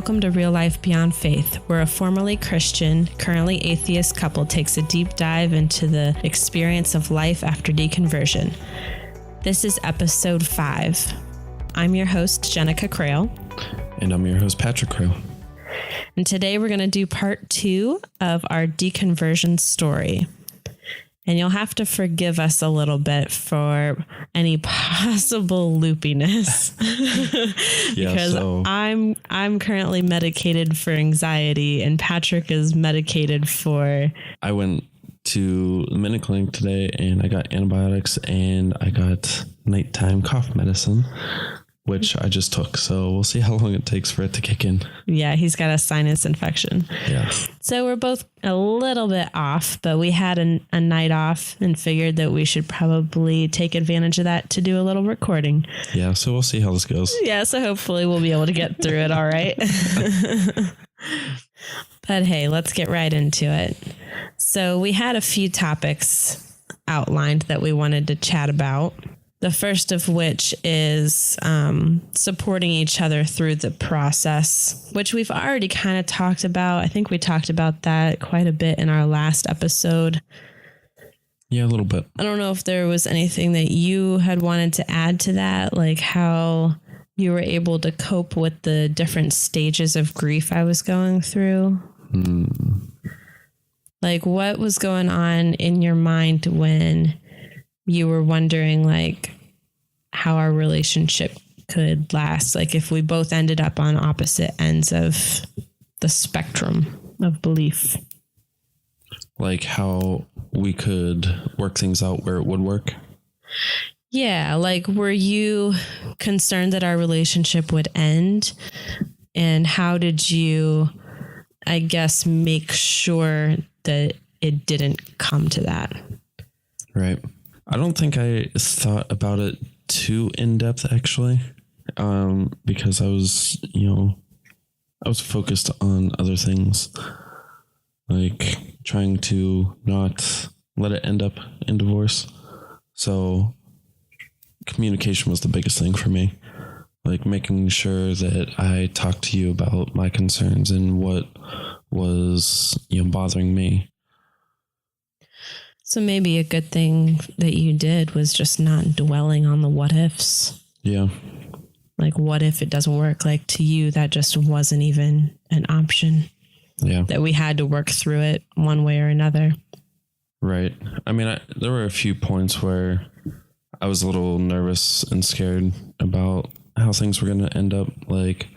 welcome to Real Life Beyond Faith, where a formerly Christian, currently atheist couple takes a deep dive into the experience of life after deconversion. This is episode 5. I'm your host, Jenica Crail. And I'm your host, Patrick Crail. And today we're going to do part 2 of our deconversion story. And you'll have to forgive us a little bit for any possible loopiness. Because I'm currently medicated for anxiety and Patrick is medicated for... I went to the Minute Clinic today and I got antibiotics and I got nighttime cough medicine, which I just took. So we'll see how long it takes for it to kick in. Yeah, he's got a sinus infection. Yeah. So we're both a little bit off, but we had a night off and figured that we should probably take advantage of that to do a little recording. Yeah, so we'll see how this goes. Yeah, so hopefully we'll be able to get through it all right. But hey, let's get right into it. So we had a few topics outlined that we wanted to chat about. The first of which is supporting each other through the process, which we've already kind of talked about. I think we talked about that quite a bit in our last episode. Yeah, a little bit. I don't know if there was anything that you had wanted to add to that, like how you were able to cope with the different stages of grief I was going through. Like, what was going on in your mind when you were wondering, like, how our relationship could last? Like, if we both ended up on opposite ends of the spectrum of belief. Like how we could work things out where it would work? Yeah, like, were you concerned that our relationship would end? And how did you, I guess, make sure that it didn't come to that? Right. I don't think I thought about it too in depth, actually, because I was focused on other things, like trying to not let it end up in divorce. So communication was the biggest thing for me, like making sure that I talked to you about my concerns and what was, bothering me. So maybe a good thing that you did was just not dwelling on the what ifs. Yeah. Like, what if it doesn't work? Like, to you, that just wasn't even an option. Yeah. That we had to work through it one way or another. Right. I mean, there were a few points where I was a little nervous and scared about how things were going to end up. Like,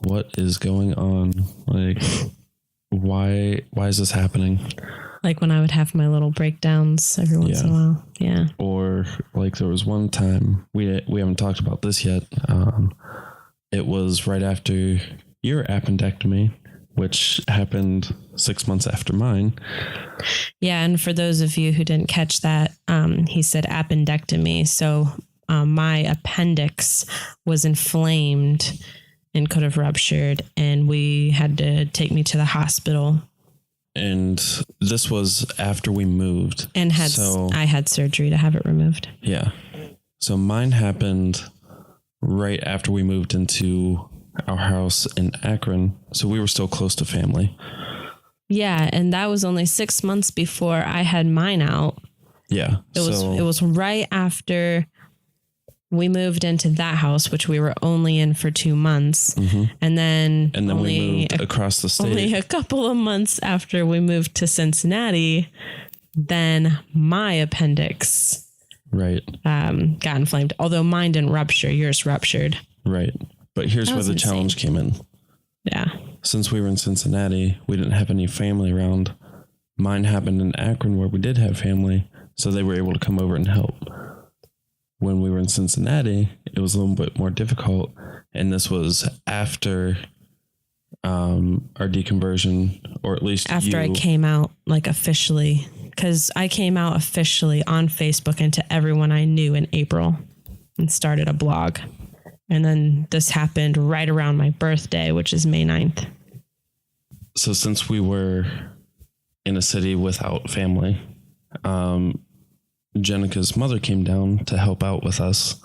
what is going on? Like, why is this happening? Like when I would have my little breakdowns every once in a while. Yeah. Or like there was one time, we haven't talked about this yet. It was right after your appendectomy, which happened 6 months after mine. Yeah. And for those of you who didn't catch that, he said appendectomy. So my appendix was inflamed and could have ruptured, and we had to take me to the hospital. And this was after we moved. And I had surgery to have it removed. Yeah. So mine happened right after we moved into our house in Akron. So we were still close to family. Yeah. And that was only 6 months before I had mine out. Yeah. It was right after we moved into that house, which we were only in for 2 months. Mm-hmm. And then we moved across the state. Only a couple of months after we moved to Cincinnati, then my appendix got inflamed. Although mine didn't rupture, yours ruptured. Right. But here's where the challenge came in. Yeah. Since we were in Cincinnati, we didn't have any family around. Mine happened in Akron where we did have family, so they were able to come over and help. When we were in Cincinnati, it was a little bit more difficult. And this was after our deconversion, or at least after I came out, like, officially, because I came out officially on Facebook and to everyone I knew in April and started a blog. And then this happened right around my birthday, which is May 9th. So since we were in a city without family, Jenica's mother came down to help out with us.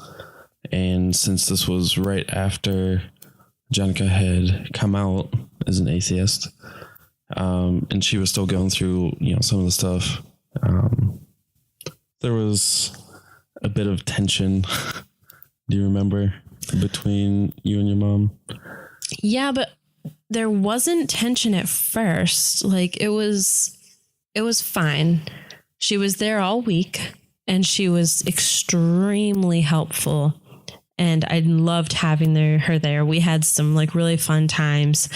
And since this was right after Jenica had come out as an atheist. And she was still going through, some of the stuff. There was a bit of tension. Do you remember, between you and your mom? Yeah, but there wasn't tension at first. Like it was fine. She was there all week and she was extremely helpful. And I loved having her there. We had some like really fun times.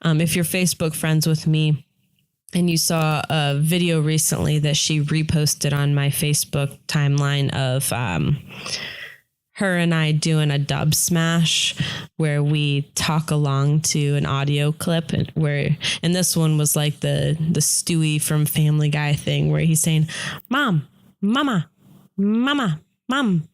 If you're Facebook friends with me and you saw a video recently that she reposted on my Facebook timeline of her and I doing a dub smash where we talk along to an audio clip, and this one was like the Stewie from Family Guy thing where he's saying, "Mom, mama, mama, mom."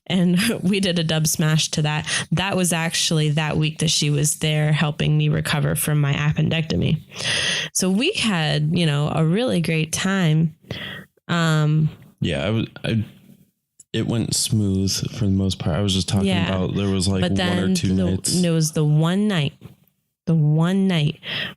And we did a dub smash to that. That was actually that week that she was there helping me recover from my appendectomy. So we had, a really great time. Yeah, it went smooth for the most part. I was just talking about there was like one or two nights. It was the one night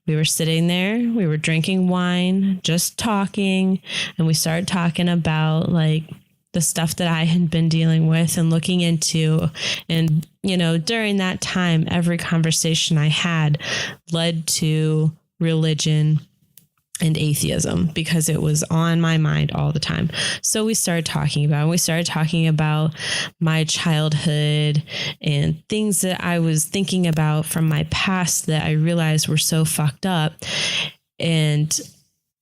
we were sitting there, we were drinking wine, just talking, and we started talking about like the stuff that I had been dealing with and looking into. And, during that time, every conversation I had led to religion and atheism because it was on my mind all the time. So we started talking about my childhood and things that I was thinking about from my past that I realized were so fucked up. And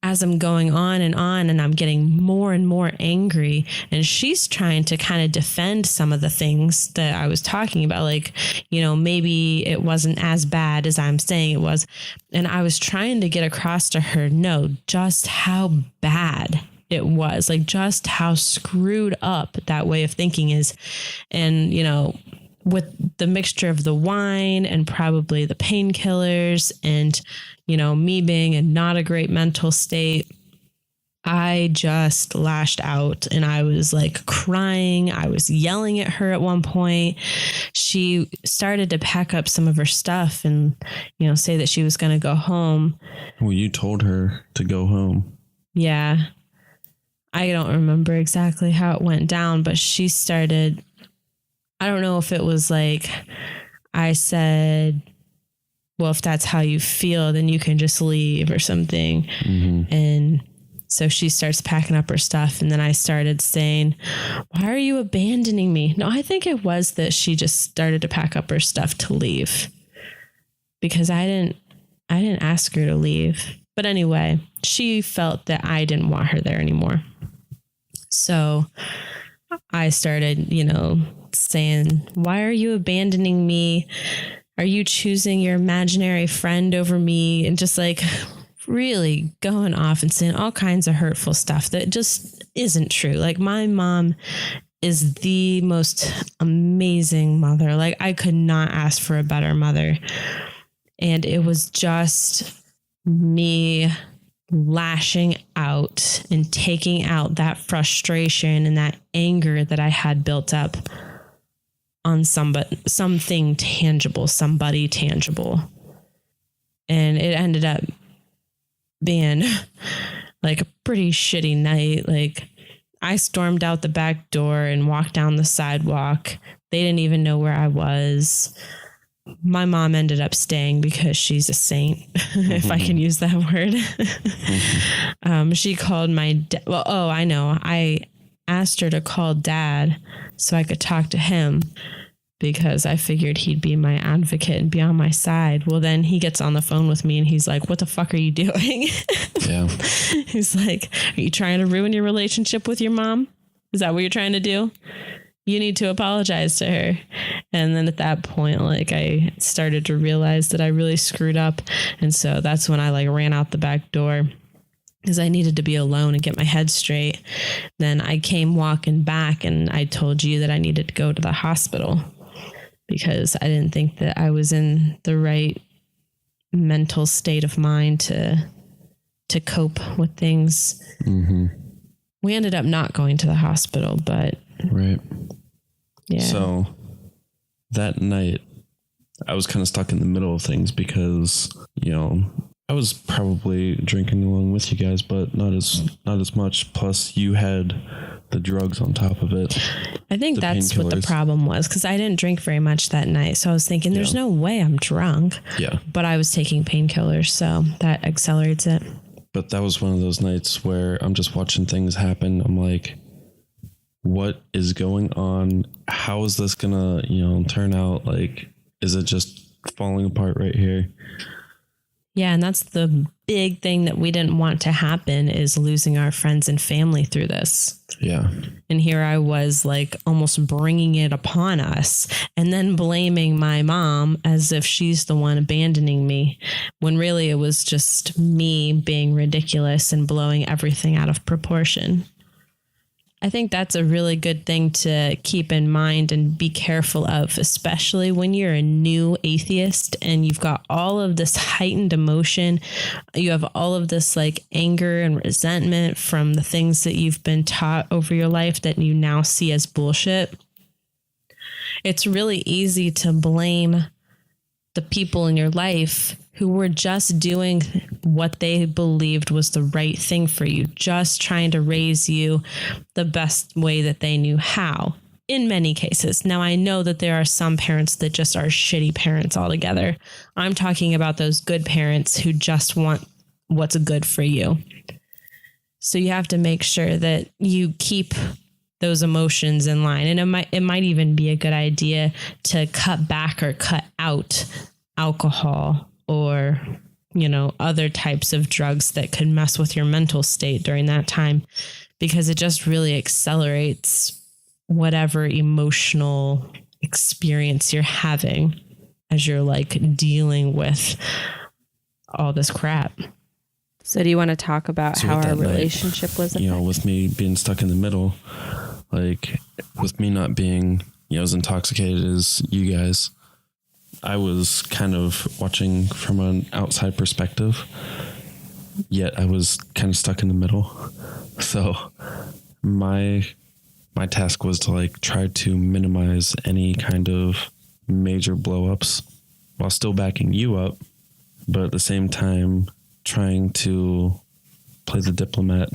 as I'm going on and I'm getting more and more angry, and she's trying to kind of defend some of the things that I was talking about, like, maybe it wasn't as bad as I'm saying it was. And I was trying to get across to her, no, just how bad it was, like just how screwed up that way of thinking is. And, with the mixture of the wine and probably the painkillers and, me being in not a great mental state, I just lashed out and I was like crying. I was yelling at her at one point. She started to pack up some of her stuff and, say that she was going to go home. Well, you told her to go home. Yeah. I don't remember exactly how it went down, but she started, I don't know if it was like, I said, well, if that's how you feel, then you can just leave or something. Mm-hmm. And so she starts packing up her stuff. And then I started saying, why are you abandoning me? No, I think it was that she just started to pack up her stuff to leave because I didn't ask her to leave. But anyway, she felt that I didn't want her there anymore. So I started, saying, why are you abandoning me? Are you choosing your imaginary friend over me? And just like really going off and saying all kinds of hurtful stuff that just isn't true. Like my mom is the most amazing mother. Like I could not ask for a better mother. And it was just me lashing out and taking out that frustration and that anger that I had built up on something tangible, somebody tangible. And it ended up being like a pretty shitty night. Like I stormed out the back door and walked down the sidewalk. They didn't even know where I was. My mom ended up staying because she's a saint, if I can use that word. She called my dad. Well, I know. I asked her to call dad so I could talk to him because I figured he'd be my advocate and be on my side. Well, then he gets on the phone with me and he's like, what the fuck are you doing? Yeah. He's like, are you trying to ruin your relationship with your mom? Is that what you're trying to do? You need to apologize to her. And then at that point, like I started to realize that I really screwed up. And so that's when I like ran out the back door because I needed to be alone and get my head straight. Then I came walking back and I told you that I needed to go to the hospital because I didn't think that I was in the right mental state of mind to cope with things. Mm-hmm. We ended up not going to the hospital, but right. Yeah. So that night, I was kind of stuck in the middle of things because, I was probably drinking along with you guys, but not as much. Plus you had the drugs on top of it. I think that's what the problem was, because I didn't drink very much that night. So I was thinking there's no way I'm drunk. Yeah. But I was taking painkillers, so that accelerates it. But that was one of those nights where I'm just watching things happen. I'm like, what is going on? How is this gonna, turn out? Like, is it just falling apart right here? Yeah, and that's the big thing that we didn't want to happen, is losing our friends and family through this. Yeah. And here I was, like, almost bringing it upon us and then blaming my mom as if she's the one abandoning me, when really it was just me being ridiculous and blowing everything out of proportion. I think that's a really good thing to keep in mind and be careful of, especially when you're a new atheist and you've got all of this heightened emotion. You have all of this like anger and resentment from the things that you've been taught over your life that you now see as bullshit. It's really easy to blame the people in your life who were just doing what they believed was the right thing for you, just trying to raise you the best way that they knew how, in many cases. Now, I know that there are some parents that just are shitty parents altogether. I'm talking about those good parents who just want what's good for you. So you have to make sure that you keep those emotions in line. And it might even be a good idea to cut back or cut out alcohol or, other types of drugs that could mess with your mental state during that time, because it just really accelerates whatever emotional experience you're having as you're like dealing with all this crap. So do you want to talk about how our relationship was? With me being stuck in the middle, like with me not being, as intoxicated as you guys, I was kind of watching from an outside perspective, yet I was kind of stuck in the middle. So my task was to like try to minimize any kind of major blow-ups while still backing you up, but at the same time trying to play the diplomat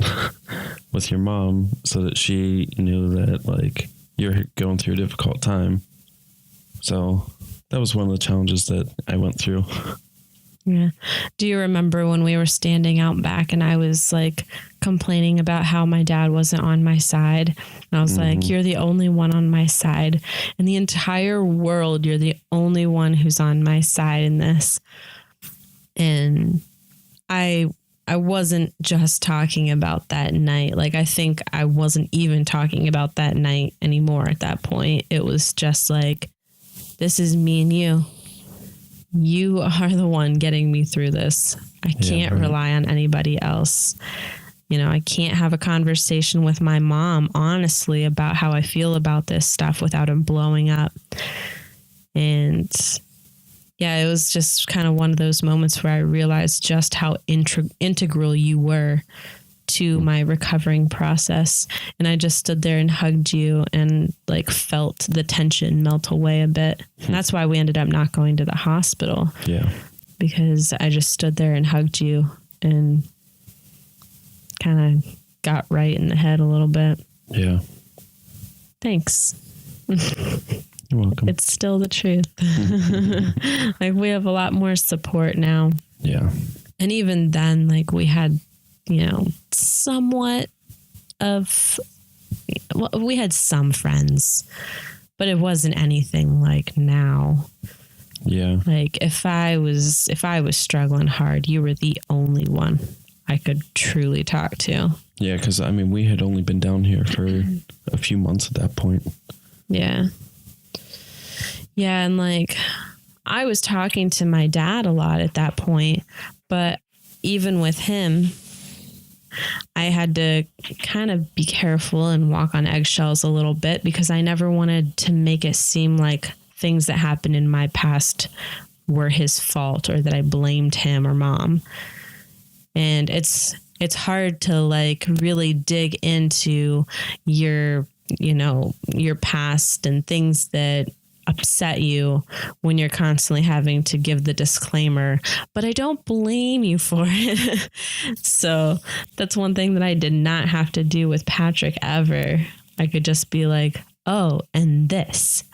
with your mom so that she knew that like you're going through a difficult time. So that was one of the challenges that I went through. Yeah. Do you remember when we were standing out back and I was like complaining about how my dad wasn't on my side? And I was like, you're the only one on my side. In the entire world, you're the only one who's on my side in this. And I wasn't just talking about that night. Like, I think I wasn't even talking about that night anymore at that point. It was just like, this is me and you. You are the one getting me through this. I can't rely on anybody else. I can't have a conversation with my mom, honestly, about how I feel about this stuff without him blowing up. And yeah, it was just kind of one of those moments where I realized just how integral you were to my recovering process. And I just stood there and hugged you and like felt the tension melt away a bit. And that's why we ended up not going to the hospital. Yeah. Because I just stood there and hugged you and kind of got right in the head a little bit. Yeah. Thanks. You're welcome. It's still the truth. Like, we have a lot more support now. Yeah. And even then, like, we had, somewhat of, we had some friends, but it wasn't anything like now. Yeah. Like, if I was struggling hard, you were the only one I could truly talk to. Yeah. Cause we had only been down here for a few months at that point. Yeah. Yeah. And like, I was talking to my dad a lot at that point, but even with him, I had to kind of be careful and walk on eggshells a little bit, because I never wanted to make it seem like things that happened in my past were his fault or that I blamed him or mom. And it's hard to like really dig into your past and things that upset you when you're constantly having to give the disclaimer, but I don't blame you for it. So that's one thing that I did not have to do with Patrick ever. I could just be like, oh, and this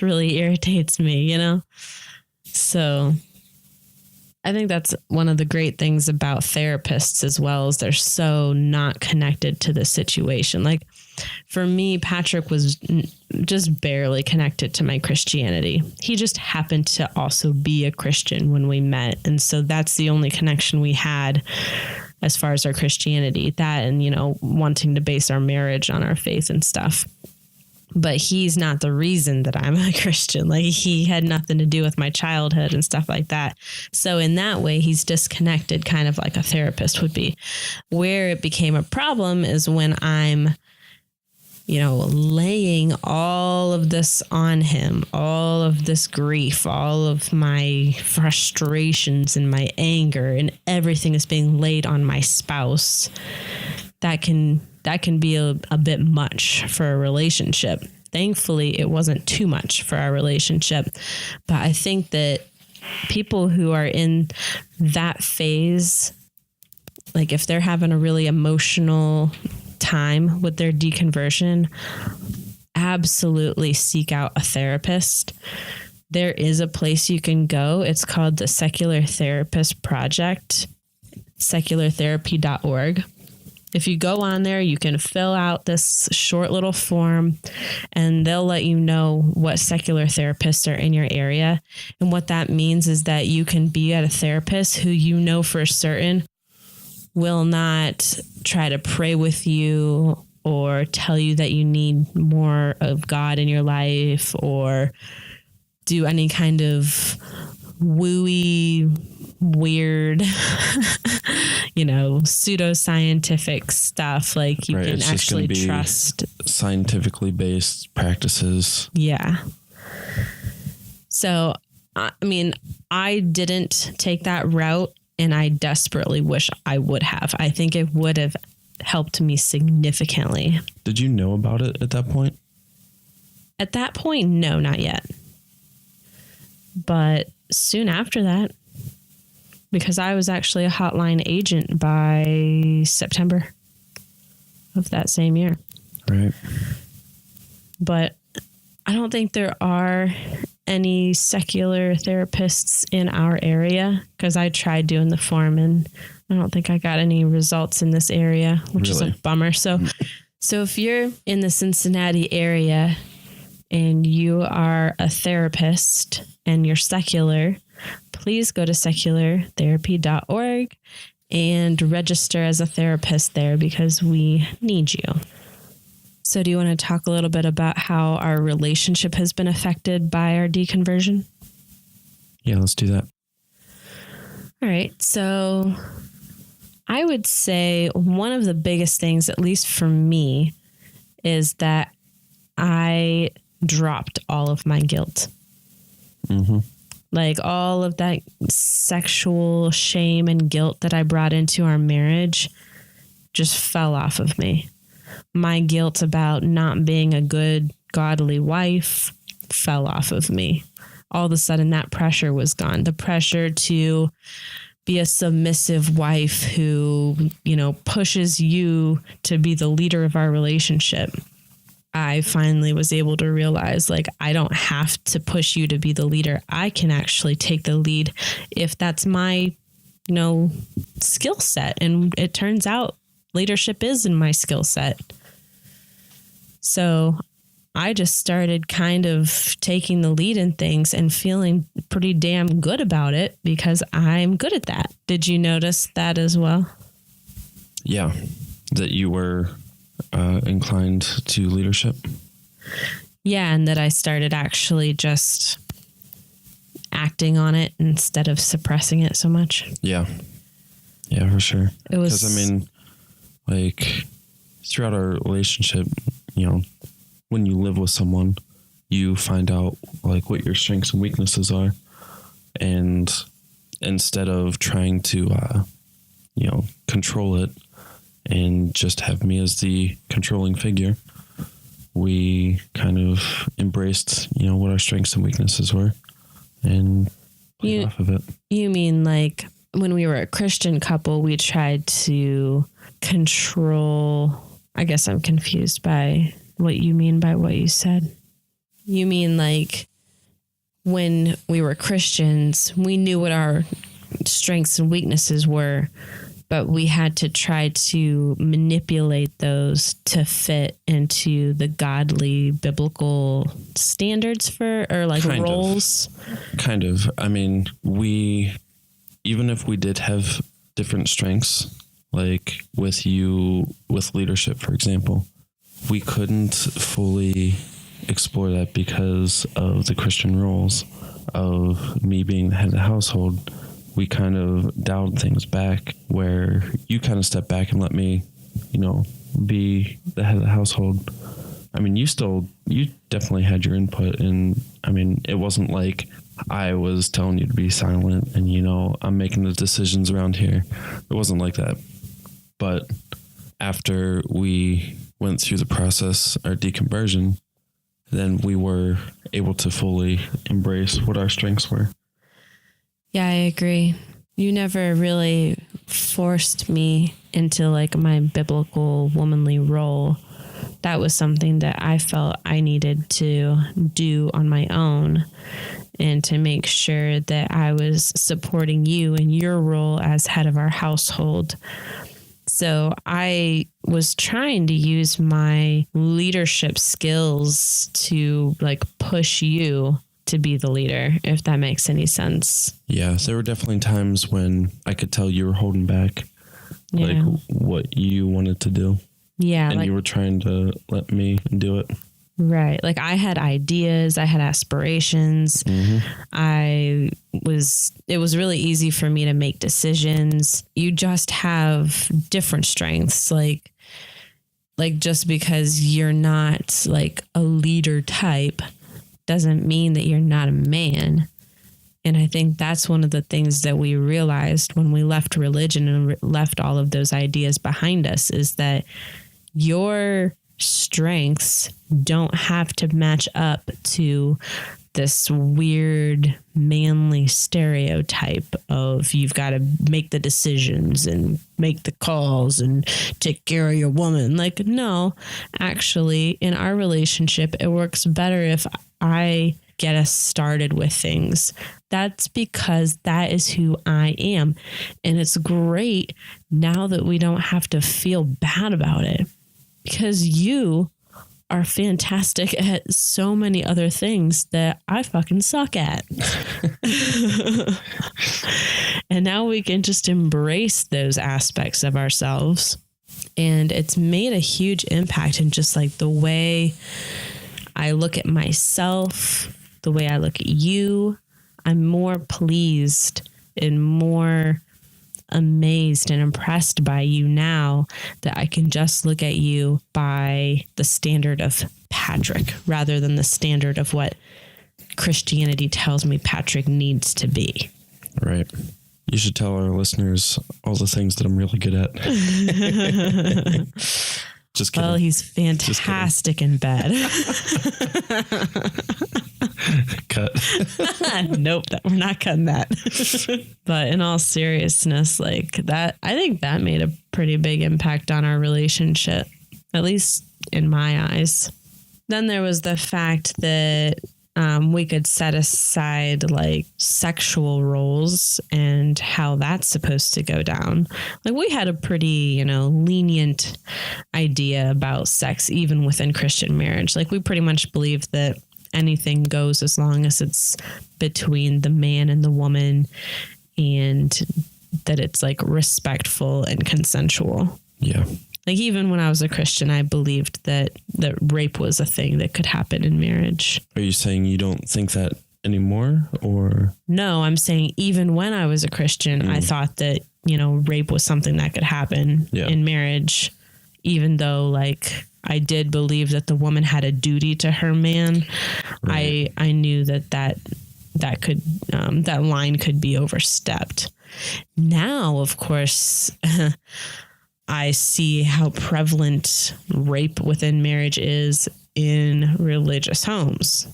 really irritates me, you know? So I think that's one of the great things about therapists as well, is they're so not connected to the situation. Like for me, Patrick was just barely connected to my Christianity. He just happened to also be a Christian when we met. And so that's the only connection we had as far as our Christianity, that and, you know, wanting to base our marriage on our faith and stuff. But he's not the reason that I'm a Christian. Like he had nothing to do with my childhood and stuff like that. So in that way, he's disconnected, kind of like a therapist would be. Where it became a problem is when I'm, you know, laying all of this on him, all of this grief, all of my frustrations and my anger, and everything is being laid on my spouse. That can be a bit much for a relationship. Thankfully, it wasn't too much for our relationship. But I think that people who are in that phase, like if they're having a really emotional time with their deconversion, absolutely seek out a therapist. There is a place you can go. It's called the Secular Therapist Project, seculartherapy.org. If you go on there, you can fill out this short little form and they'll let you know what secular therapists are in your area. And what that means is that you can be at a therapist who you know for certain will not try to pray with you or tell you that you need more of God in your life or do any kind of wooey, weird, you know, pseudoscientific stuff. Like you can actually trust scientifically based practices. Yeah. So, I mean, I didn't take that route and I desperately wish I would have. I think it would have helped me significantly. Did you know about it at that point? At that point, no, not yet. But soon after that, because I was actually a hotline agent by September of that same year. Right. But I don't think there are any secular therapists in our area, because I tried doing the form and I don't think I got any results in this area, which is a bummer. So if you're in the Cincinnati area and you are a therapist and you're secular, please go to seculartherapy.org and register as a therapist there because we need you. So do you want to talk a little bit about how our relationship has been affected by our deconversion? Yeah, let's do that. All right. So I would say one of the biggest things, at least for me, is that I dropped all of my guilt. Mm-hmm. Like all of that sexual shame and guilt that I brought into our marriage just fell off of me. My guilt about not being a good, godly wife fell off of me. All of a sudden, that pressure was gone. The pressure to be a submissive wife who, you know, pushes you to be the leader of our relationship. I finally was able to realize, like, I don't have to push you to be the leader. I can actually take the lead if that's my, you know, skill set. And it turns out leadership is in my skill set. So I just started kind of taking the lead in things and feeling pretty damn good about it because I'm good at that. Did you notice that as well? Yeah, that you were inclined to leadership. Yeah, and that I started actually just acting on it instead of suppressing it so much. Yeah, for sure. It was, because I mean, like throughout our relationship, you know, when you live with someone, you find out like what your strengths and weaknesses are, and instead of trying to you know, control it and just have me as the controlling figure, we kind of embraced, what our strengths and weaknesses were and played off of it. You mean like when we were a Christian couple, we tried to control, I guess I'm confused by what you mean by what you said. You mean like when we were Christians, we knew what our strengths and weaknesses were, but we had to try to manipulate those to fit into the godly biblical standards or like roles. Kind of. I mean, even if we did have different strengths, like with leadership, for example, we couldn't fully explore that because of the Christian roles of me being the head of the household. We kind of dialed things back where you kind of stepped back and let me, be the head of the household. I mean, you definitely had your input, and I mean, it wasn't like I was telling you to be silent and, I'm making the decisions around here. It wasn't like that. But after we went through the process, our deconversion, then we were able to fully embrace what our strengths were. Yeah, I agree. You never really forced me into like my biblical womanly role. That was something that I felt I needed to do on my own and to make sure that I was supporting you in your role as head of our household. So I was trying to use my leadership skills to like push you to be the leader, if that makes any sense. Yeah, there were definitely times when I could tell you were holding back like what you wanted to do. Yeah. And you were trying to let me do it. Right. Like I had ideas, I had aspirations. Mm-hmm. It was really easy for me to make decisions. You just have different strengths. Like just because you're not like a leader type doesn't mean that you're not a man. And I think that's one of the things that we realized when we left religion and left all of those ideas behind us is that your strengths don't have to match up to this weird manly stereotype of you've got to make the decisions and make the calls and take care of your woman. Like, no, actually, in our relationship, it works better if I get us started with things. That's because that is who I am. And it's great now that we don't have to feel bad about it because you are fantastic at so many other things that I fucking suck at. And now we can just embrace those aspects of ourselves. And it's made a huge impact in just like the way I look at myself, the way I look at you. I'm more pleased and more amazed and impressed by you now that I can just look at you by the standard of Patrick rather than the standard of what Christianity tells me Patrick needs to be. Right. You should tell our listeners all the things that I'm really good at. Just kidding. Well, he's fantastic in bed. Cut. Nope, we're not cutting that. But in all seriousness, like that, I think that made a pretty big impact on our relationship, at least in my eyes. Then there was the fact that we could set aside like sexual roles and how that's supposed to go down. Like we had a pretty, lenient idea about sex, even within Christian marriage. Like we pretty much believe that anything goes as long as it's between the man and the woman and that it's like respectful and consensual. Yeah. Like even when I was a Christian, I believed that rape was a thing that could happen in marriage. Are you saying you don't think that anymore or? No, I'm saying even when I was a Christian, I thought that, rape was something that could happen in marriage, even though like I did believe that the woman had a duty to her man. Right. I knew that could, that line could be overstepped. Now, of course, I see how prevalent rape within marriage is. in religious homes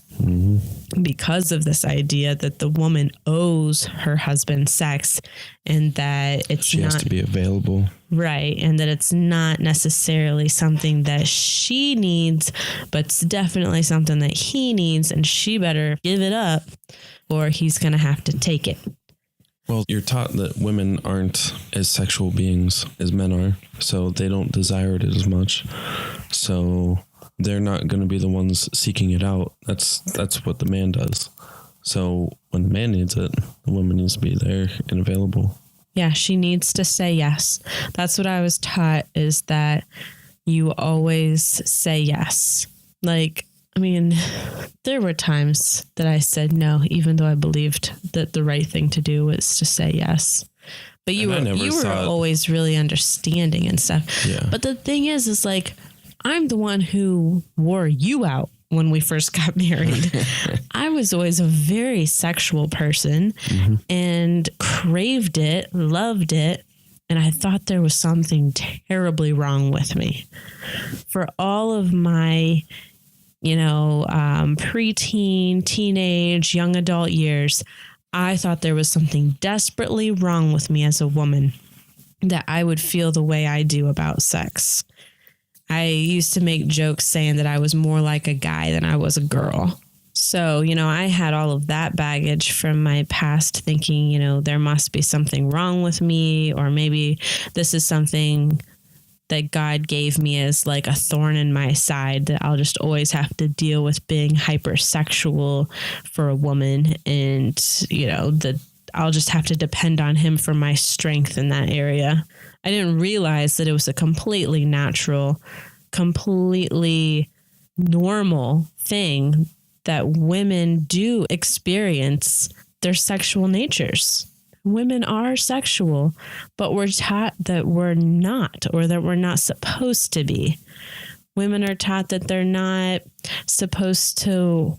because of this idea that the woman owes her husband sex and that she has to be available. Right. And that it's not necessarily something that she needs, but it's definitely something that he needs, and she better give it up or he's going to have to take it. Well, you're taught that women aren't as sexual beings as men are, so they don't desire it as much. So they're not going to be the ones seeking it out. That's what the man does. So when the man needs it, the woman needs to be there and available. Yeah, she needs to say yes. That's what I was taught, is that you always say yes. Like, I mean, there were times that I said no, even though I believed that the right thing to do was to say yes. But you were always really understanding and stuff. Yeah. But the thing is like, I'm the one who wore you out when we first got married. I was always a very sexual person and craved it, loved it. And I thought there was something terribly wrong with me. For all of my preteen, teenage, young adult years, I thought there was something desperately wrong with me as a woman, that I would feel the way I do about sex. I used to make jokes saying that I was more like a guy than I was a girl. So, I had all of that baggage from my past, thinking, there must be something wrong with me, or maybe this is something that God gave me as like a thorn in my side, that I'll just always have to deal with being hypersexual for a woman. And, that I'll just have to depend on him for my strength in that area. I didn't realize that it was a completely natural, completely normal thing that women do experience their sexual natures. Women are sexual, but we're taught that we're not, or that we're not supposed to be. Women are taught that they're not supposed to,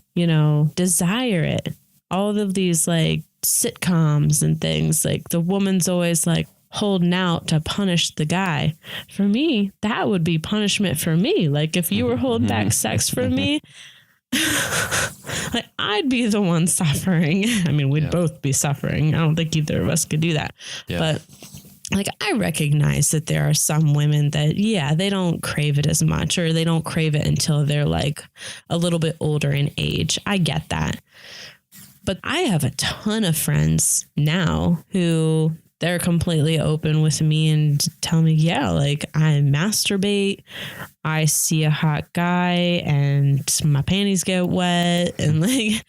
desire it. All of these like sitcoms and things, like the woman's always like holding out to punish the guy. For me, that would be punishment for me. Like if you were holding back sex for me, like I'd be the one suffering. I mean, we'd both be suffering. I don't think either of us could do that. Yeah. But like, I recognize that there are some women that, they don't crave it as much, or they don't crave it until they're like a little bit older in age. I get that. But I have a ton of friends now who they're completely open with me and tell me, like I masturbate, I see a hot guy and my panties get wet. And like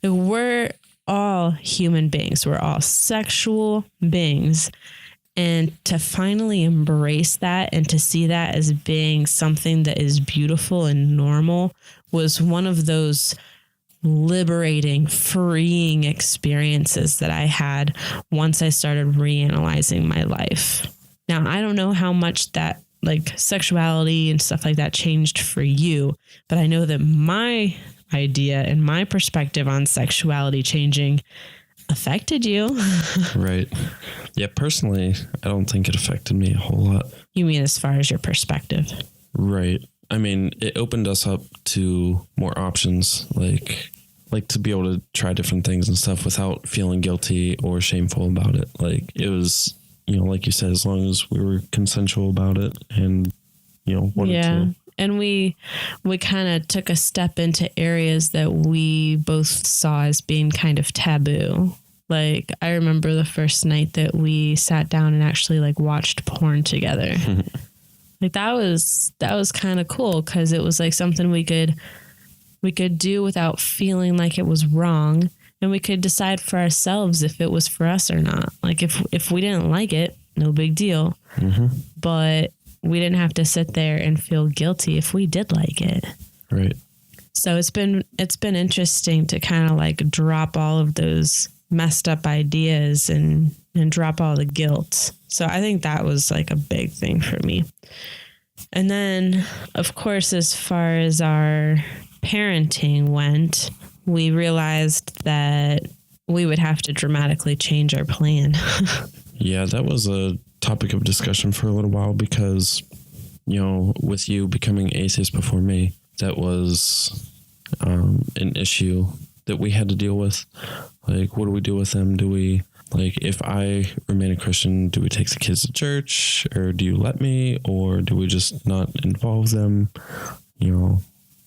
we're all human beings. We're all sexual beings. And to finally embrace that and to see that as being something that is beautiful and normal was one of those liberating, freeing experiences that I had once I started reanalyzing my life. Now, I don't know how much that like sexuality and stuff like that changed for you, but I know that my idea and my perspective on sexuality changing affected you. Right. Yeah, personally, I don't think it affected me a whole lot. You mean as far as your perspective? Right. I mean, it opened us up to more options, like to be able to try different things and stuff without feeling guilty or shameful about it. Like it was, like you said, as long as we were consensual about it and, wanted to. And we kind of took a step into areas that we both saw as being kind of taboo. Like I remember the first night that we sat down and actually like watched porn together. Like that was kind of cool, because it was like something we could do without feeling like it was wrong, and we could decide for ourselves if it was for us or not. Like if we didn't like it, no big deal. But we didn't have to sit there and feel guilty if we did like it. Right. So it's been interesting to kind of like drop all of those messed up ideas and drop all the guilt. So I think that was like a big thing for me. And then, of course, as far as our parenting went, we realized that we would have to dramatically change our plan. Yeah, that was a topic of discussion for a little while because, with you becoming atheist before me, that was an issue that we had to deal with. Like, what do we do with them? Do we, like, if I remain a Christian, do we take the kids to church, or do you let me, or do we just not involve them? You know,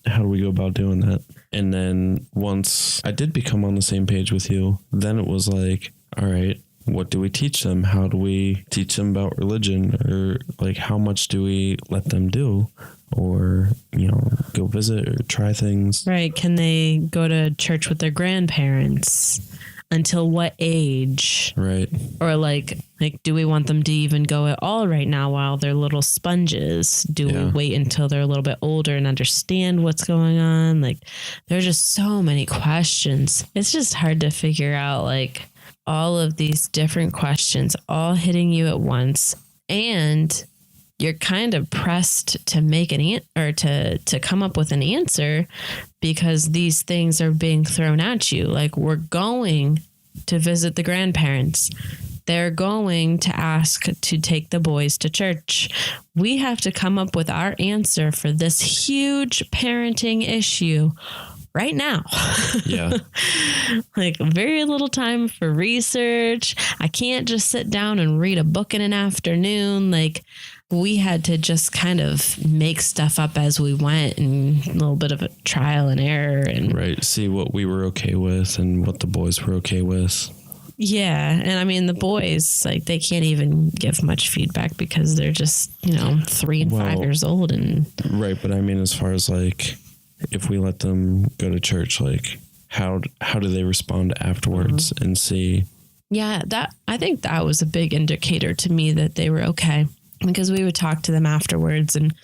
how do we go about doing that? And then once I did become on the same page with you, then it was like, all right, what do we teach them? How do we teach them about religion? Or like, how much do we let them do? Or, you know, go visit or try things. Right. Can they go to church with their grandparents? Until what age? Right. Or like, do we want them to even go at all right now while they're little sponges? Do we wait until they're a little bit older and understand what's going on? Like, there's just so many questions. It's just hard to figure out, like, all of these different questions all hitting you at once. And you're kind of pressed to make to come up with an answer, because these things are being thrown at you. Like, we're going to visit the grandparents. They're going to ask to take the boys to church. We have to come up with our answer for this huge parenting issue right now. Yeah. Like, very little time for research. I can't just sit down and read a book in an afternoon. Like, we had to just kind of make stuff up as we went, and a little bit of a trial and error. And right. See what we were okay with and what the boys were okay with. Yeah. And I mean, the boys, like, they can't even give much feedback because they're just, 3 and 5 years old. And right. But I mean, as far as like, if we let them go to church, like, how do they respond afterwards and see? Yeah, I think that was a big indicator to me that they were okay, because we would talk to them afterwards, and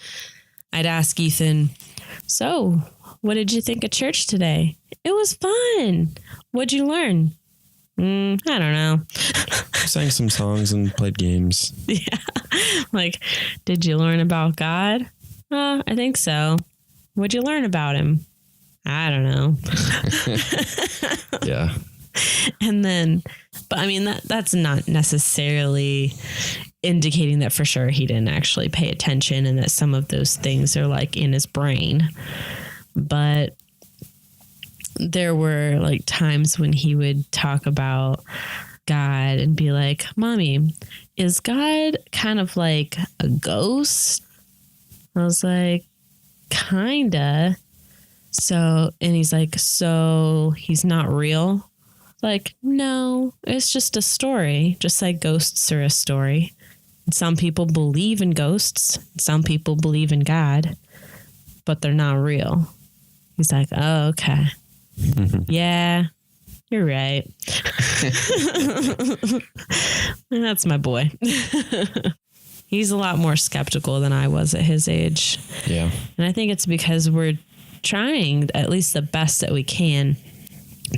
I'd ask Ethan, so what did you think of church today? It was fun. What'd you learn? I don't know. Sang some songs and played games. Yeah. Like, did you learn about God? I think so. What'd you learn about him? I don't know. Yeah. And then, but I mean, that's not necessarily indicating that for sure he didn't actually pay attention and that some of those things are like in his brain. But there were like times when he would talk about God and be like, Mommy, is God kind of like a ghost? I was like, kinda. So, and he's like, so he's not real? Like, no, it's just a story, just like ghosts are a story. Some people believe in ghosts. Some people believe in God, but they're not real. He's like, oh, okay. Yeah, you're right. That's my boy. He's a lot more skeptical than I was at his age. Yeah. And I think it's because we're trying at least the best that we can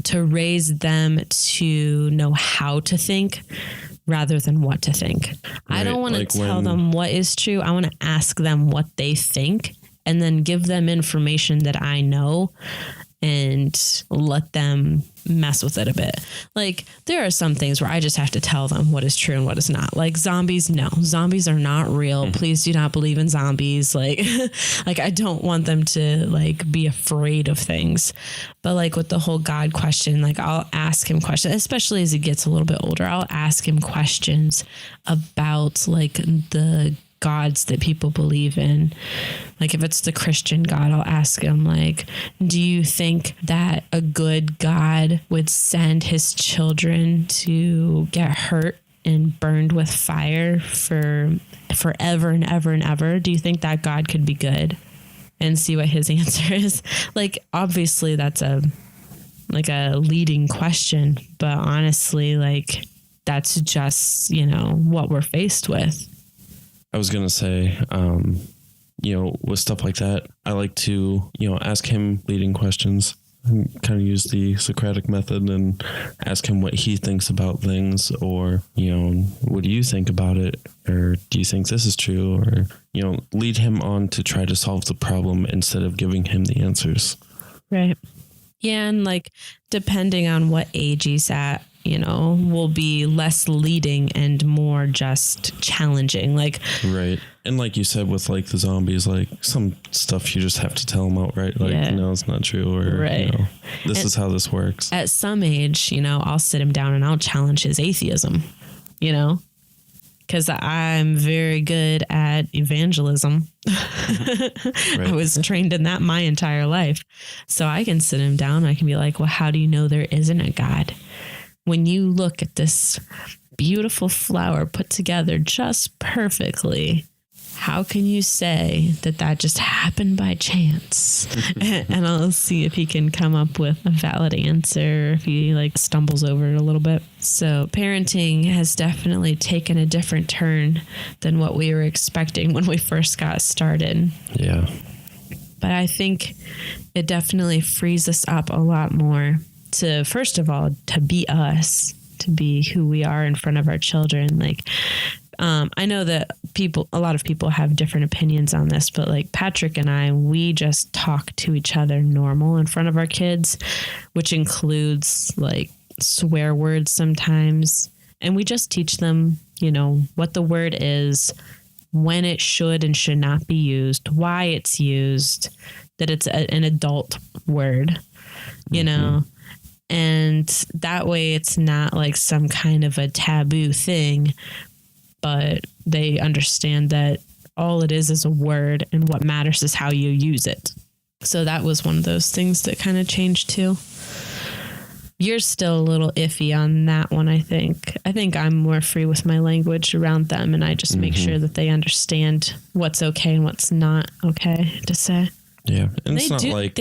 to raise them to know how to think rather than what to think. Right. I don't want to tell them what is true. I want to ask them what they think and then give them information that I know and let them mess with it a bit. Like, there are some things where I just have to tell them what is true and what is not. Like zombies, no, zombies are not real. Please do not believe in zombies. Like, like I don't want them to like be afraid of things. But like with the whole God question, like I'll ask him questions, especially as he gets a little bit older. I'll ask him questions about like the gods that people believe in. Like if it's the Christian God, I'll ask him like, do you think that a good God would send his children to get hurt and burned with fire for forever and ever and ever? Do you think that God could be good? And see what his answer is. Like, obviously that's a leading question, but honestly, like that's just, what we're faced with. I was going to say, with stuff like that, I like to, ask him leading questions and kind of use the Socratic method and ask him what he thinks about things, or, what do you think about it? Or do you think this is true? Or, lead him on to try to solve the problem instead of giving him the answers. Right. Yeah. And like, depending on what age he's at, will be less leading and more just challenging. Like, right. And like you said, with like the zombies, like some stuff you just have to tell them outright. Like, no, it's not true. Or, right. This is how this works. At some age, I'll sit him down and I'll challenge his atheism, because I'm very good at evangelism. Right. I was trained in that my entire life. So I can sit him down and I can be like, well, how do you know there isn't a God? When you look at this beautiful flower put together just perfectly, how can you say that just happened by chance? And I'll see if he can come up with a valid answer, if he stumbles over it a little bit. So parenting has definitely taken a different turn than what we were expecting when we first got started. Yeah. But I think it definitely frees us up a lot more to, first of all, to be us, to be who we are in front of our children. I know that a lot of people have different opinions on this, but Patrick and I, we just talk to each other normal in front of our kids, which includes swear words sometimes. And we just teach them, what the word is, when it should and should not be used, why it's used, that it's an adult word, and that way it's not some kind of a taboo thing. But they understand that all it is a word, and what matters is how you use it. So that was one of those things that kind of changed too. You're still a little iffy on that one, I think. I think I'm more free with my language around them, and I just make sure that they understand what's okay and what's not okay to say. Yeah, and it's not like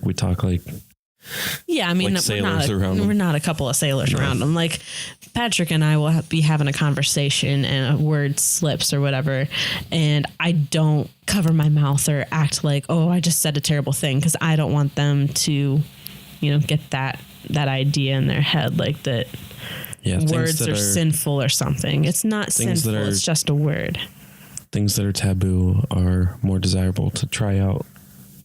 we talk like. Yeah, I mean, we're not a couple of sailors around them. Patrick and I will be having a conversation and a word slips or whatever, and I don't cover my mouth or act like, oh, I just said a terrible thing, because I don't want them to, get that idea in their head, that words are sinful or something. It's not sinful. It's just a word. Things that are taboo are more desirable to try out.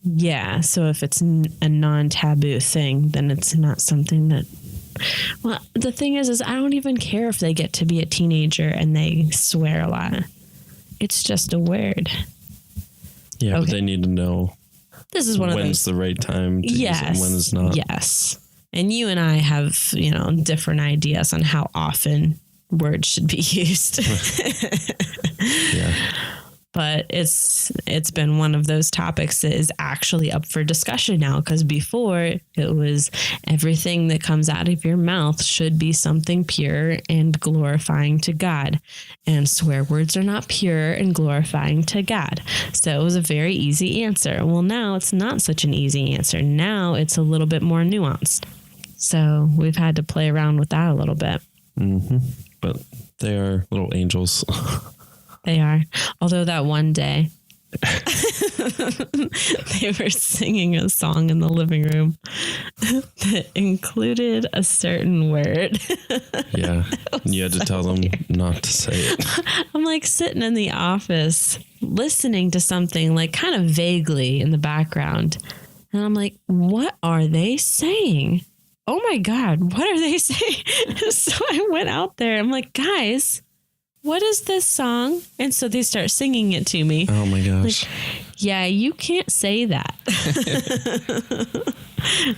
Yeah. So if it's a non-taboo thing, then it's not something that, well, the thing is I don't even care if they get to be a teenager and they swear a lot. It's just a word. Yeah. Okay. But they need to know this is when's the right time to use it and when is not. Yes. And you and I have, different ideas on how often words should be used. Yeah. But it's been one of those topics that is actually up for discussion now, because before it was everything that comes out of your mouth should be something pure and glorifying to God. And swear words are not pure and glorifying to God. So it was a very easy answer. Well, now it's not such an easy answer. Now it's a little bit more nuanced. So we've had to play around with that a little bit. Mm-hmm. But they are little angels. They are. Although that one day they were singing a song in the living room that included a certain word. Yeah. You had to tell them not to say it. I'm sitting in the office listening to something kind of vaguely in the background. And I'm like, what are they saying? Oh my God, what are they saying? So I went out there. I'm like, guys, what is this song? And so they start singing it to me. Oh my gosh. Yeah, you can't say that.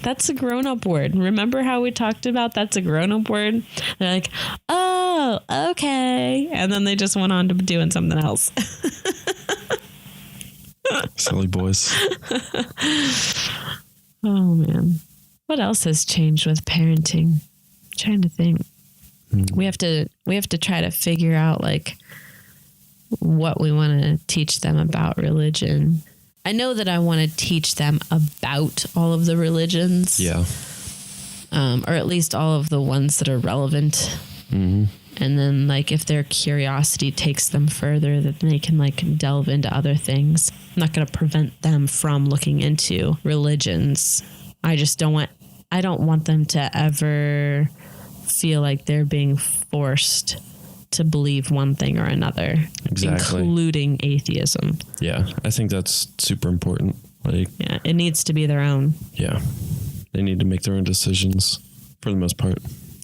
That's a grown-up word. Remember how we talked about that's a grown-up word? They're like, oh, okay. And then they just went on to doing something else. Silly boys. Oh, man. What else has changed with parenting? I'm trying to think. We have to try to figure out what we want to teach them about religion. I know that I want to teach them about all of the religions. Yeah. Or at least all of the ones that are relevant. Mm-hmm. And then if their curiosity takes them further, then they can delve into other things. I'm not going to prevent them from looking into religions. I don't want them to ever feel like they're being forced to believe one thing or another. Exactly. Including atheism. Yeah, I think that's super important. Yeah, it needs to be their own. Yeah. They need to make their own decisions. for the most part.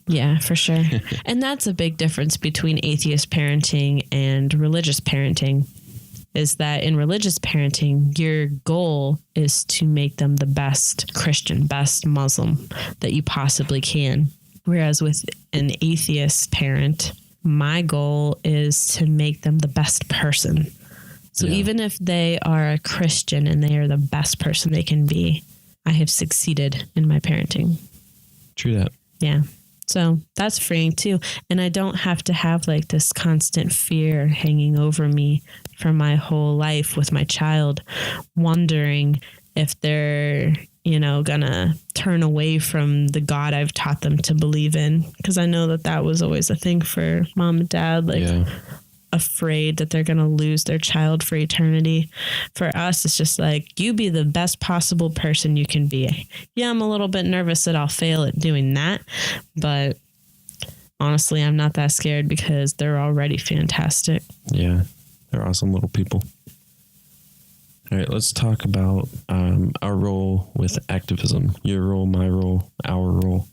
Yeah, for sure. And that's a big difference between atheist parenting and religious parenting, is that in religious parenting, your goal is to make them the best Christian, best Muslim that you possibly can. Whereas with an atheist parent, my goal is to make them the best person. So even if they are a Christian and they are the best person they can be, I have succeeded in my parenting. True that. Yeah. So that's freeing too. And I don't have to have like this constant fear hanging over me for my whole life with my child, wondering if they're, gonna turn away from the God I've taught them to believe in. Because I know that was always a thing for mom and dad, afraid that they're gonna lose their child for eternity. For us, it's just like, you be the best possible person you can be. Yeah, I'm a little bit nervous that I'll fail at doing that, but honestly, I'm not that scared because they're already fantastic. Yeah, they're awesome little people. All right, let's talk about our role with activism. Your role, my role, our role.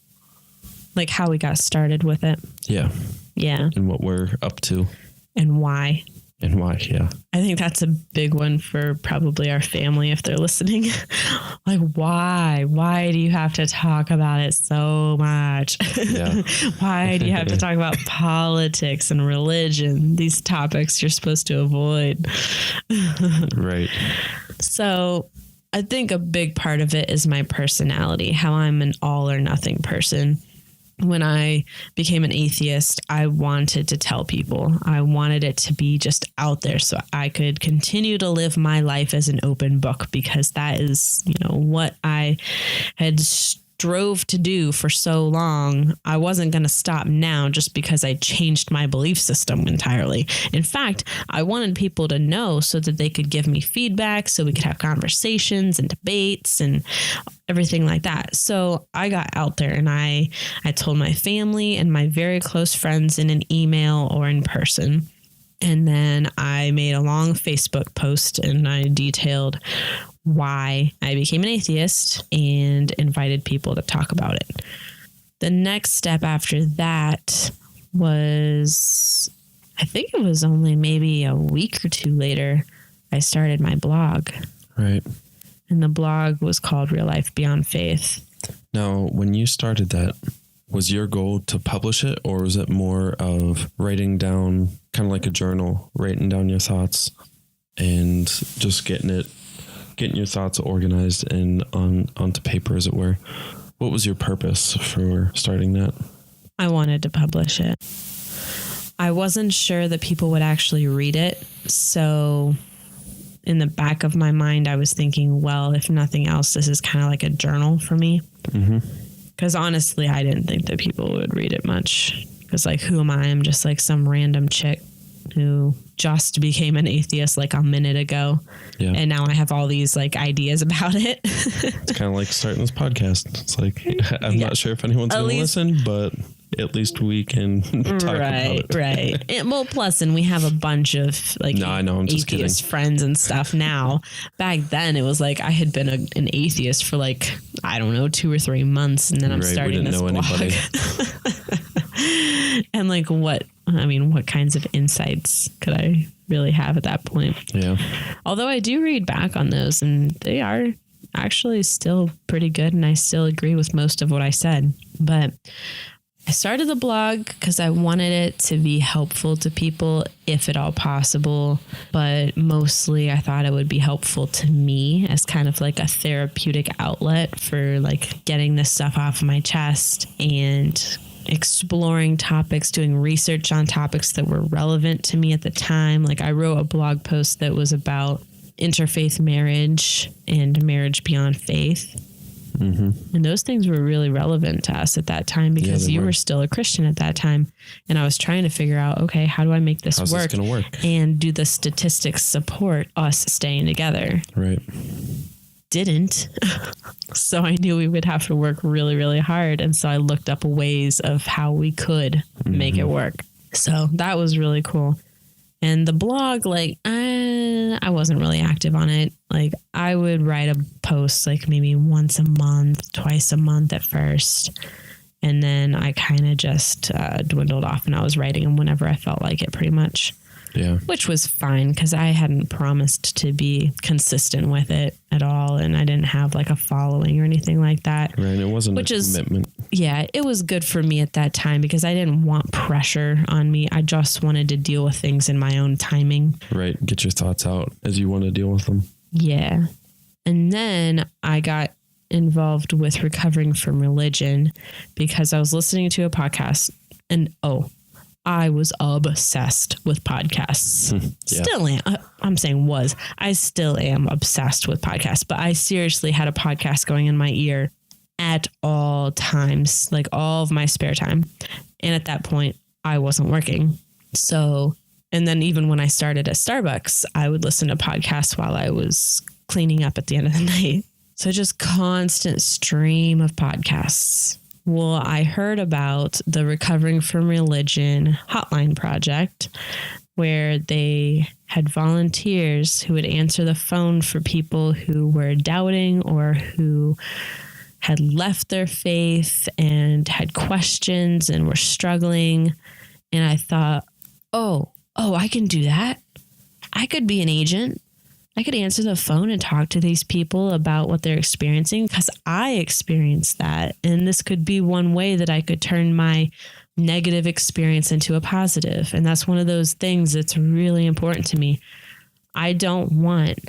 Like how we got started with it. Yeah. Yeah. And what we're up to. And why. And why, yeah. I think that's a big one for probably our family if they're listening. Like, why? Why do you have to talk about it so much? Yeah. Why do you have to talk about politics and religion? These topics you're supposed to avoid. Right. So I think a big part of it is my personality, how I'm an all or nothing person. When I became an atheist, I wanted to tell people. I wanted it to be just out there so I could continue to live my life as an open book, because that is, what I had strove to do for so long. I wasn't going to stop now just because I changed my belief system entirely. In fact, I wanted people to know so that they could give me feedback, so we could have conversations and debates and everything like that. So I got out there and I told my family and my very close friends in an email or in person. And then I made a long Facebook post and I detailed why I became an atheist and invited people to talk about it. The next step after that was, I think it was only maybe a week or two later, I started my blog. Right. And the blog was called Real Life Beyond Faith. Now, when you started that, was your goal to publish it, or was it more of writing down, kind of like a journal, writing down your thoughts and just getting your thoughts organized and onto paper, as it were? What was your purpose for starting that? I wanted to publish it. I wasn't sure that people would actually read it. So in the back of my mind, I was thinking, well, if nothing else, this is kind of like a journal for me. Because honestly, I didn't think that people would read it much. Because who am I? I'm just like some random chick who just became an atheist like a minute ago. Yeah. And now I have all these ideas about it. It's kind of like starting this podcast. It's like, I'm not sure if anyone's going to listen, but at least we can talk about it. Right. Well, plus, and we have a bunch of I know, I'm just atheist kidding. friends and stuff now. Back then, it was I had been an atheist for 2 or 3 months, and then I'm starting this blog. And what kinds of insights could I really have at that point? Yeah. Although I do read back on those, and they are actually still pretty good, and I still agree with most of what I said. But I started the blog because I wanted it to be helpful to people, if at all possible. But mostly I thought it would be helpful to me as kind of like a therapeutic outlet for getting this stuff off my chest and exploring topics, doing research on topics that were relevant to me at the time. I wrote a blog post that was about interfaith marriage and marriage beyond faith. Mm-hmm. And those things were really relevant to us at that time because you were still a Christian at that time. And I was trying to figure out, okay, how do I make this How's work? This gonna work? And do the statistics support us staying together? Right. Didn't. So I knew we would have to work really, really hard. And so I looked up ways of how we could make it work. So that was really cool. And the blog, I wasn't really active on it. I would write a post maybe once a month, twice a month at first. And then I kind of just dwindled off, and I was writing them whenever I felt like it, pretty much. Yeah. Which was fine because I hadn't promised to be consistent with it at all. And I didn't have like a following or anything like that. Right. It wasn't a commitment. Yeah, it was good for me at that time because I didn't want pressure on me. I just wanted to deal with things in my own timing. Right. Get your thoughts out as you want to deal with them. Yeah. And then I got involved with recovering from religion because I was listening to a podcast, and I was obsessed with podcasts. Yeah. Still am. I'm saying was. I still am obsessed with podcasts, but I seriously had a podcast going in my ear at all times, like all of my spare time. And at that point, I wasn't working. So, and then even when I started at Starbucks, I would listen to podcasts while I was cleaning up at the end of the night. So just constant stream of podcasts. Well, I heard about the Recovering from Religion Hotline Project, where they had volunteers who would answer the phone for people who were doubting or who had left their faith and had questions and were struggling. And I thought, oh, I can do that. I could be an agent. I could answer the phone and talk to these people about what they're experiencing because I experienced that. And this could be one way that I could turn my negative experience into a positive. And that's one of those things that's really important to me. I don't want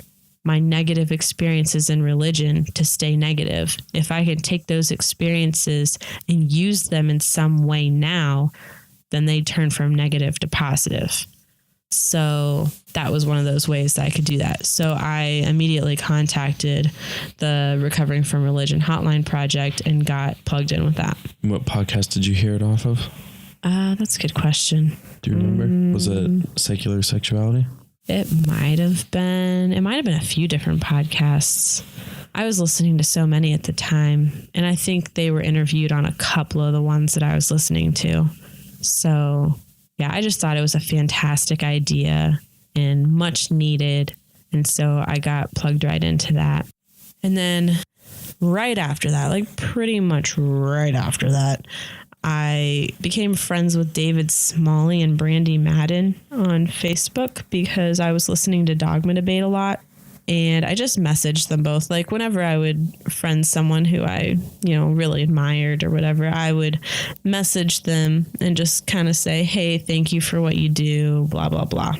my negative experiences in religion to stay negative. If I can take those experiences and use them in some way now, then they turn from negative to positive. So that was one of those ways that I could do that. So I immediately contacted the Recovering from Religion Hotline Project and got plugged in with that. What podcast did you hear it off of? That's a good question. Do you remember? Was it Secular Sexuality? It might have been a few different podcasts. I was listening to so many at the time, and I think they were interviewed on a couple of the ones that I was listening to. So yeah, I just thought it was a fantastic idea and much needed. And so I got plugged right into that. And then right after that, like pretty much right after that, I became friends with David Smalley and Brandy Madden on Facebook because I was listening to Dogma Debate a lot. And I just messaged them both. Like whenever I would friend someone who I, really admired or whatever, I would message them and just kind of say, hey, thank you for what you do, blah, blah, blah.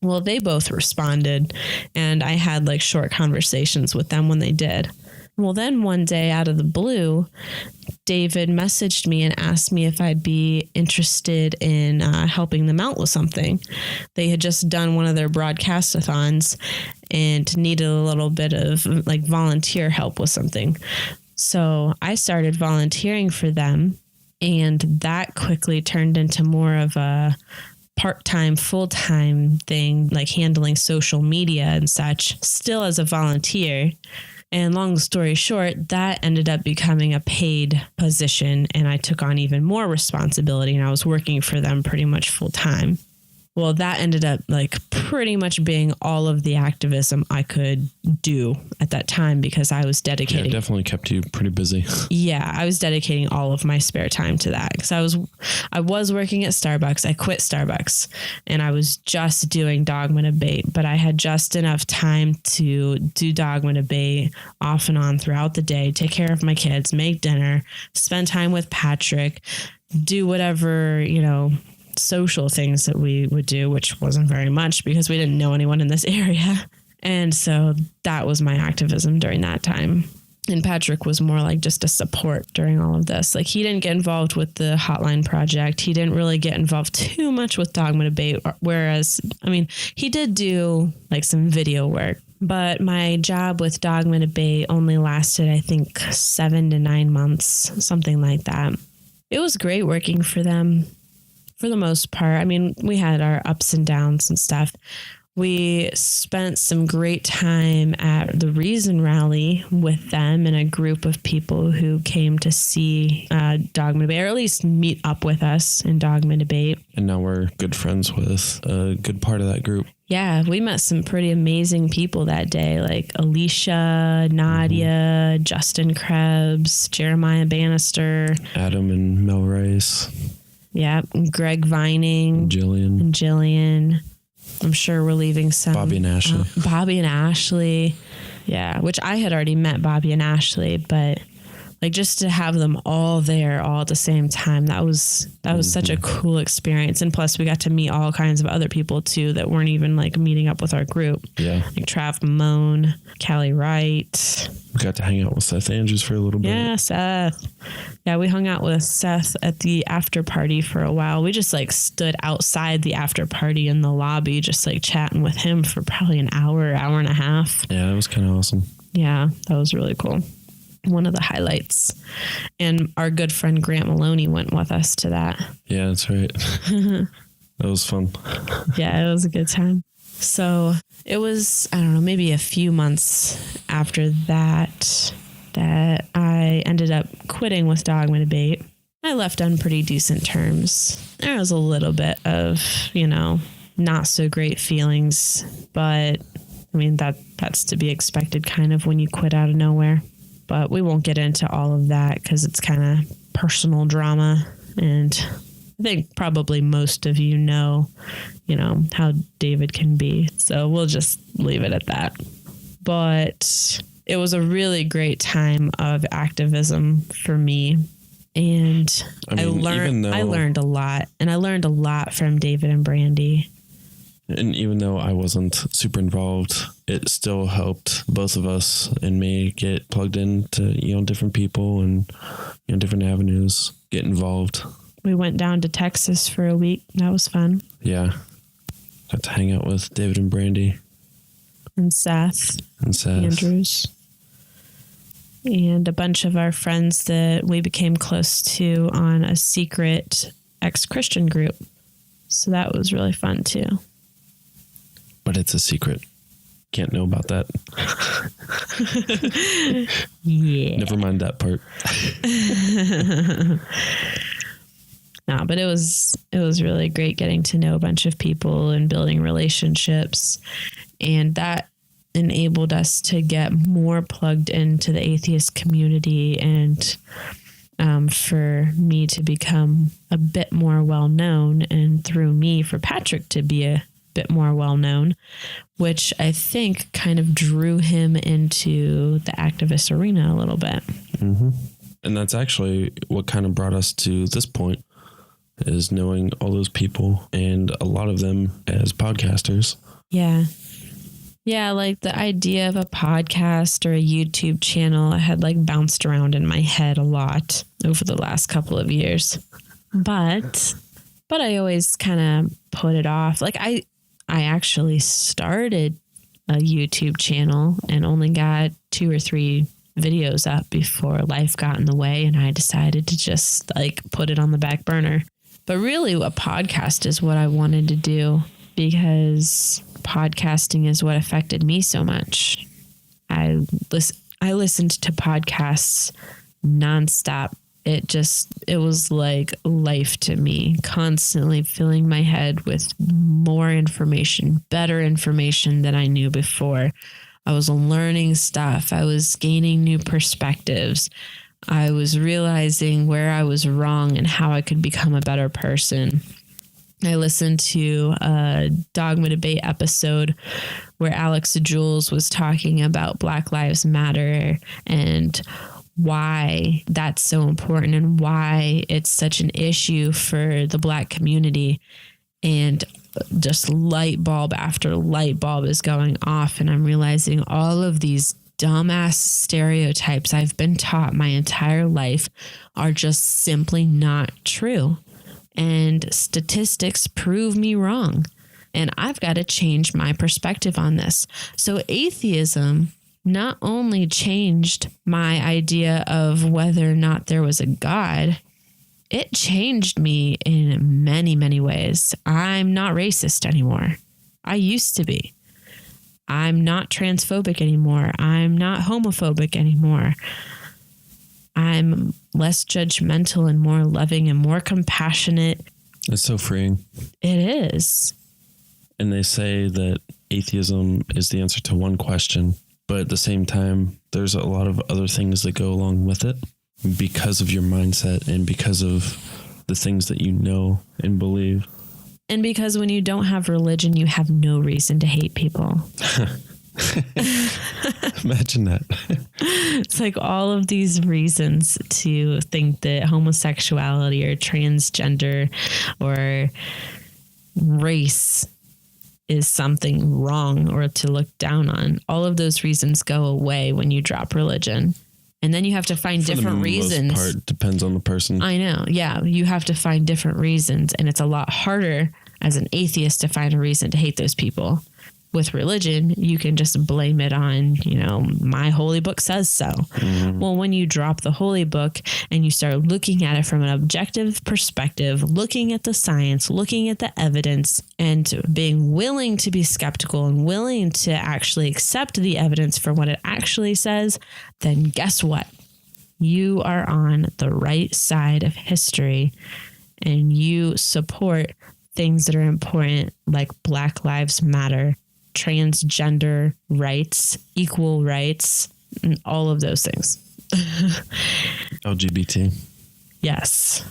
Well, they both responded, and I had like short conversations with them when they did. Well, then one day out of the blue, David messaged me and asked me if I'd be interested in helping them out with something. They had just done one of their broadcast-a-thons and needed a little bit of like volunteer help with something. So I started volunteering for them, and that quickly turned into more of a part-time, full-time thing, like handling social media and such, still as a volunteer. And long story short, that ended up becoming a paid position, and I took on even more responsibility, and I was working for them pretty much full time. Well, that ended up like pretty much being all of the activism I could do at that time because I was dedicating. Yeah, it definitely kept you pretty busy. Yeah, I was dedicating all of my spare time to that because I was working at Starbucks. I quit Starbucks and I was just doing Dogma Debate, but I had just enough time to do Dogma Debate off and on throughout the day, take care of my kids, make dinner, spend time with Patrick, do whatever, social things that we would do, which wasn't very much because we didn't know anyone in this area. And so that was my activism during that time. And Patrick was more like just a support during all of this. Like he didn't get involved with the Hotline Project. He didn't really get involved too much with Dogma Debate. Whereas, he did do like some video work, but my job with Dogma Debate only lasted, I think, 7 to 9 months, something like that. It was great working for them. For the most part, we had our ups and downs and stuff. We spent some great time at the Reason Rally with them and a group of people who came to see Dogma Debate, or at least meet up with us in Dogma Debate. And now we're good friends with a good part of that group. Yeah, we met some pretty amazing people that day, like Alicia, Nadia, Justin Krebs, Jeremiah Bannister, Adam and Mel Rice. Yeah, Greg Vining, Jillian. I'm sure we're leaving some. Bobby and Ashley. Bobby and Ashley. Yeah, which I had already met Bobby and Ashley, but like just to have them all there all at the same time, that was such a cool experience. And plus we got to meet all kinds of other people too that weren't even like meeting up with our group. Yeah. Like Trav Moan, Callie Wright. We got to hang out with Seth Andrews for a little bit. Yeah, Seth. Yeah, we hung out with Seth at the after party for a while. We just like stood outside the after party in the lobby, just like chatting with him for probably an hour and a half. Yeah, that was kind of awesome. Yeah, that was really cool. One of the highlights. And our good friend Grant Maloney went with us to that. Yeah, that's right. That was fun. Yeah, it was a good time. So it was, I don't know, maybe a few months after that I ended up quitting with Dogma Debate. I left on pretty decent terms. There was a little bit of, not so great feelings, but I mean, that's to be expected kind of when you quit out of nowhere. But we won't get into all of that because it's kind of personal drama. And I think probably most of you know, how David can be. So we'll just leave it at that. But it was a really great time of activism for me. And I learned a lot. And I learned a lot from David and Brandy. And even though I wasn't super involved, it still helped both of us and me get plugged into, different people and, different avenues, get involved. We went down to Texas for a week. That was fun. Yeah. Got to hang out with David and Brandy. And Seth. Andrews. And a bunch of our friends that we became close to on a secret ex-Christian group. So that was really fun too. But it's a secret. Can't know about that. Yeah. Never mind that part. No, but it was really great getting to know a bunch of people and building relationships. And that enabled us to get more plugged into the atheist community and for me to become a bit more well-known, and through me for Patrick to be a bit more well-known, which I think kind of drew him into the activist arena a little bit. Mm-hmm. And that's actually what kind of brought us to this point, is knowing all those people and a lot of them as podcasters. Yeah. Yeah, like the idea of a podcast or a YouTube channel had like bounced around in my head a lot over the last couple of years. But I always kind of put it off. Like I actually started a YouTube channel and only got 2 or 3 videos up before life got in the way, and I decided to just like put it on the back burner. But really a podcast is what I wanted to do, because podcasting is what affected me so much. I listened to podcasts nonstop. It was like life to me, constantly filling my head with more information, better information than I knew before. I was learning stuff. I was gaining new perspectives. I was realizing where I was wrong and how I could become a better person. I listened to a Dogma Debate episode where Alex Jules was talking about Black Lives Matter and why that's so important and why it's such an issue for the Black community. And just light bulb after light bulb is going off. And I'm realizing all of these dumbass stereotypes I've been taught my entire life are just simply not true. And statistics prove me wrong. And I've got to change my perspective on this. So atheism not only changed my idea of whether or not there was a God, it changed me in many, many ways. I'm not racist anymore. I used to be. I'm not transphobic anymore. I'm not homophobic anymore. I'm less judgmental and more loving and more compassionate. It's so freeing. It is. And they say that atheism is the answer to one question, but at the same time, there's a lot of other things that go along with it because of your mindset and because of the things that you know and believe. And because when you don't have religion, you have no reason to hate people. Imagine that. It's like all of these reasons to think that homosexuality or transgender or race is something wrong or to look down on. All of those reasons go away when you drop religion. And then you have to find different reasons. For the most part, depends on the person. I know. Yeah. You have to find different reasons. And it's a lot harder as an atheist to find a reason to hate those people. With religion, you can just blame it on, my holy book says so. Mm-hmm. Well, when you drop the holy book and you start looking at it from an objective perspective, looking at the science, looking at the evidence, and being willing to be skeptical and willing to actually accept the evidence for what it actually says, then guess what? You are on the right side of history and you support things that are important, like Black Lives Matter, transgender rights, equal rights, and all of those things. LGBT. Yes.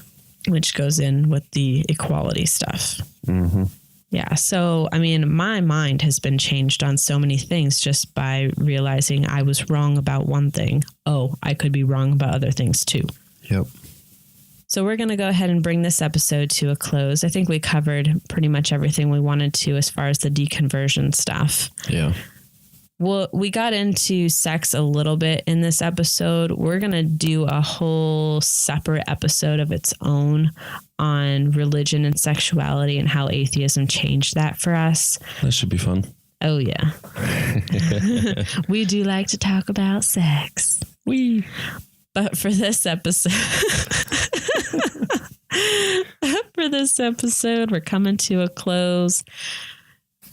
Which goes in with the equality stuff. Mm-hmm. Yeah. So, my mind has been changed on so many things just by realizing I was wrong about one thing. Oh, I could be wrong about other things too. Yep. So we're going to go ahead and bring this episode to a close. I think we covered pretty much everything we wanted to as far as the deconversion stuff. Yeah. Well, we got into sex a little bit in this episode. We're going to do a whole separate episode of its own on religion and sexuality and how atheism changed that for us. That should be fun. Oh, yeah. We do like to talk about sex. But for this episode, we're coming to a close.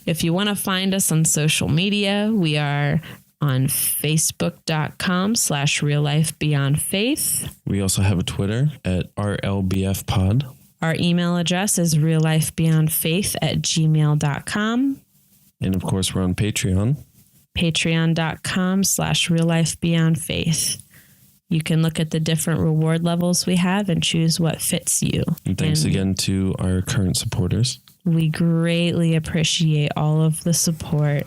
If you want to find us on social media, we are on facebook.com/reallifebeyondfaith. We also have a Twitter at RLBFpod. Our email address is reallifebeyondfaith@gmail.com. And of course, we're on Patreon. Patreon.com/reallifebeyondfaith. You can look at the different reward levels we have and choose what fits you. And thanks again to our current supporters. We greatly appreciate all of the support,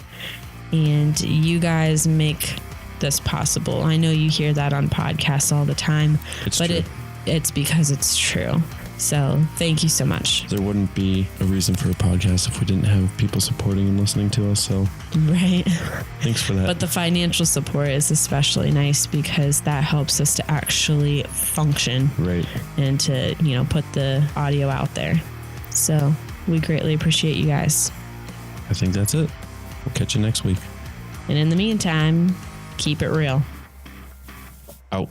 and you guys make this possible. I know you hear that on podcasts all the time, but it's because it's true. So thank you so much. There wouldn't be a reason for a podcast if we didn't have people supporting and listening to us. So right. Thanks for that. But the financial support is especially nice because that helps us to actually function. Right. And to, put the audio out there. So we greatly appreciate you guys. I think that's it. We'll catch you next week. And in the meantime, keep it real. Out.